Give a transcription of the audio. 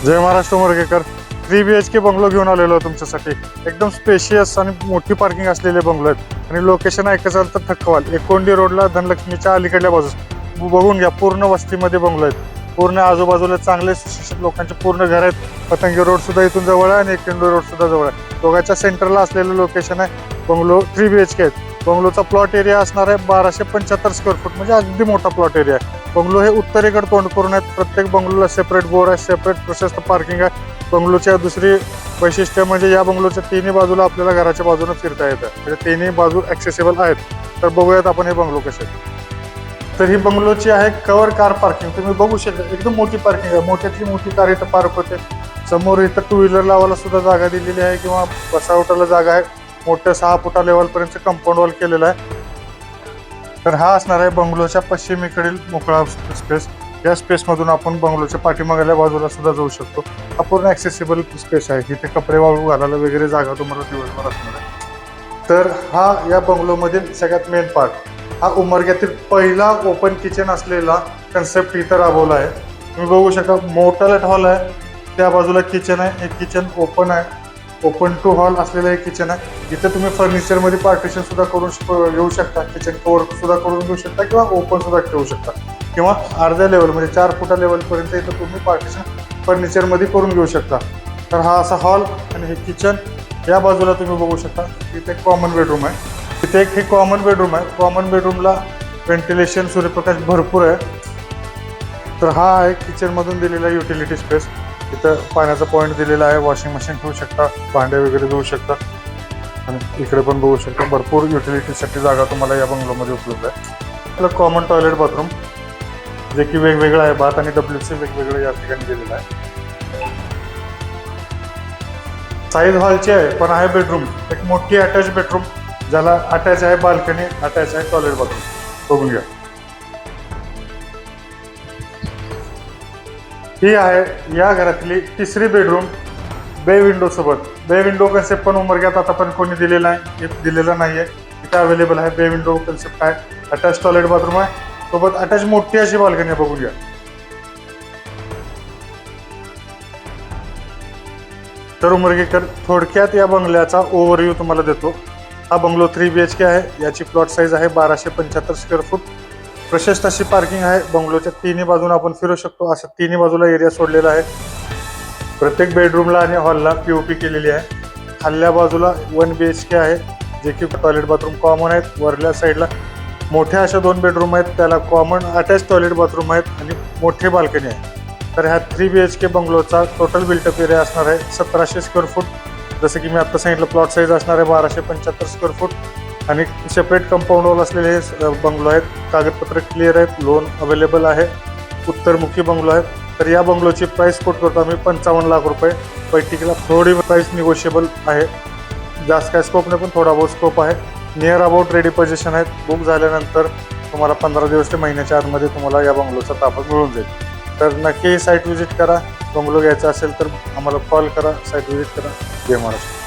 जय Maharashtra मुरगेकर. 3 BHK bungalow घेऊन आलेलो तुमच्यासाठी. एकदम स्पेशियस आणि मोठी पार्किंग असलेले बंगलो आहेत आणि लोकेशन ऐकायचं तर थक्कवाल एकोंडी रोडला धनलक्ष्मीच्या अलीकडल्या बाजूस बघून घ्या. पूर्ण वस्तीमध्ये बंगलो आहेत. पूर्ण आजूबाजूला चांगले सुशिक्षित लोकांचे पूर्ण घर आहेत. पतंगी रोड सुद्धा इथून जवळ आहे आणि एकोंडी रोड सुद्धा जवळ आहे. दोघांच्या सेंटरला असलेलं लोकेशन आहे. बंगलो 3 BHK आहेत. बंगलोचा प्लॉट एरिया असणार आहे 1275 स्क्वेअर फूट, म्हणजे अगदी मोठा प्लॉट एरिया आहे. बंगलो हे उत्तरेकडे तोंड करून आहेत. प्रत्येक बंगलोला सेपरेट बोर आहे, सेपरेट प्रशस्त पार्किंग आहे. बंगलोच्या दुसरी वैशिष्ट्य म्हणजे या बंगलोच्या तिन्ही बाजूला आपल्याला घराच्या बाजूने फिरता येतं, म्हणजे तिन्ही बाजू ॲक्सेसिबल आहेत. तर बघूयात आपण हे बंगलो कसे आहेत. तर ही बंगलोची आहे कवर कार पार्किंग. तुम्ही बघू शकता एकदम मोठी पार्किंग आहे. मोठ्यातली मोठी कार इथं पार्क होते. समोर इथं 2 व्हीलर लावायला सुद्धा जागा दिलेली आहे किंवा बसावटाला जागा आहे. मोठं 6 फुटा लेवलपर्यंत कंपाऊंड वॉल केलेलं आहे. तर हा असणार आहे बंगलोच्या पश्चिमेकडील मोकळा स्पेस. या स्पेसमधून आपण बंगलोच्या पाठीमागल्या बाजूला सुद्धा जाऊ शकतो. हा पूर्ण ॲक्सेसिबल स्पेस आहे. इथे कपडे वाळू घालायला वगैरे जागा तुम्हाला दिवसभर असणार आहे. तर हा या बंगलोमधील सगळ्यात मेन पार्ट. हा उमरग्यातील पहिला ओपन किचन असलेला कन्सेप्ट इथं राबवला आहे. तुम्ही बघू शकता मोठाला हॉल आहे, त्या बाजूला किचन आहे. एक किचन ओपन आहे, ओपन टू हॉल असलेलं एक किचन आहे. इथं तुम्ही फर्निचरमध्ये पार्टिशन सुद्धा करून घेऊ शकता. किचन कवर सुद्धा करून घेऊ शकता किंवा ओपन सुद्धा ठेवू शकता किंवा अर्ध्या लेवल म्हणजे 4 फुटा लेवलपर्यंत इथं तुम्ही पार्टिशन फर्निचरमध्ये करून घेऊ शकता. तर हा असा हॉल आणि हे किचन. या बाजूला तुम्ही बघू शकता इथे एक कॉमन बेडरूम आहे. तिथे एक हे कॉमन बेडरूम आहे. कॉमन बेडरूमला व्हेंटिलेशन सूर्यप्रकाश भरपूर आहे. तर हा आहे किचनमधून दिलेला युटिलिटी स्पेस. इथं पाण्याचा पॉईंट दिलेला आहे. वॉशिंग मशीन ठेवू शकता, भांडे वगैरे धुवू शकता आणि इकडे पण बघू शकता भरपूर युटिलिटीसाठी जागा तुम्हाला या बंगलोमध्ये उपलब्ध आहे. आपलं कॉमन टॉयलेट बाथरूम जे की वेगवेगळं आहे. बाथ आणि WC वेगवेगळं या ठिकाणी दिलेलं आहे. साईज हॉलची आहे पण आहे बेडरूम. एक मोठी अटॅच बेडरूम ज्याला अटॅच आहे बाल्कनी, अटॅच आहे टॉयलेट बाथरूम. बघून घ्या. ही आहे या घरातली तिसरी बेडरूम बे विंडो सोबत. बे विंडो कन्सेप्ट पण उमरग्यात आता पण कोणी दिलेला नाही आहे. इथे अवेलेबल आहे. बे विंडो कन्सेप्ट आहे. अटॅच टॉयलेट बाथरूम आहे, सोबत अटॅच मोठी अशी बाल्कनी आहे. बघून घ्या. तर उमरगेकर थोडक्यात या बंगल्याचा ओव्हरव्ह्यू तुम्हाला देतो. हा बंगलो 3 BHK आहे. याची प्लॉट साईज आहे 1275 स्क्वेअर फूट. प्रशस्त अशी पार्किंग आहे. बंगलोच्या तिन्ही बाजूला आपण फिरू शकतो. असं तिन्ही बाजूला एरिया सोडलेला आहे. प्रत्येक बेडरूमला आणि हॉलला POP केलेली आहे. खाल्ल्या बाजूला 1 BHK आहे जे की टॉयलेट बाथरूम कॉमन आहेत. वरल्या साईडला मोठ्या अशा 2 बेडरूम आहेत, त्याला कॉमन अटॅच टॉयलेट बाथरूम आहेत आणि मोठे बाल्कनी आहे. तर ह्या 3 BHK बंगलोचा टोटल बिल्टअप एरिया असणार आहे 1700 स्क्वेअर फूट. जसं की मी आता सांगितलं प्लॉट साईज असणार आहे 1275 स्क्वेअर फूट आणि सेपरेट कंपाऊंड वॉल असलेले हे बंगलो आहेत. कागदपत्र क्लिअर आहेत. लोन अवेलेबल आहे. उत्तरमुखी बंगलो आहेत. तर या बंगलोची प्राईस कोट करतो आम्ही 55 लाख रुपये. बैठकीला थोडी प्राईस निगोशिएबल आहे. जास्त काय स्कोप नाही पण थोडा बहुत स्कोप आहे. नियर अबाउट रेडी पोझिशन आहेत. बुक झाल्यानंतर तुम्हाला 15 दिवस ते महिन्याच्या आतमध्ये तुम्हाला या बंगलोचा ताबा मिळून जाईल. तर नक्की साईट व्हिजिट करा. बंगलो घ्यायचा असेल तर आम्हाला कॉल करा, साईट व्हिजिट करा. जय महाराष्ट्र.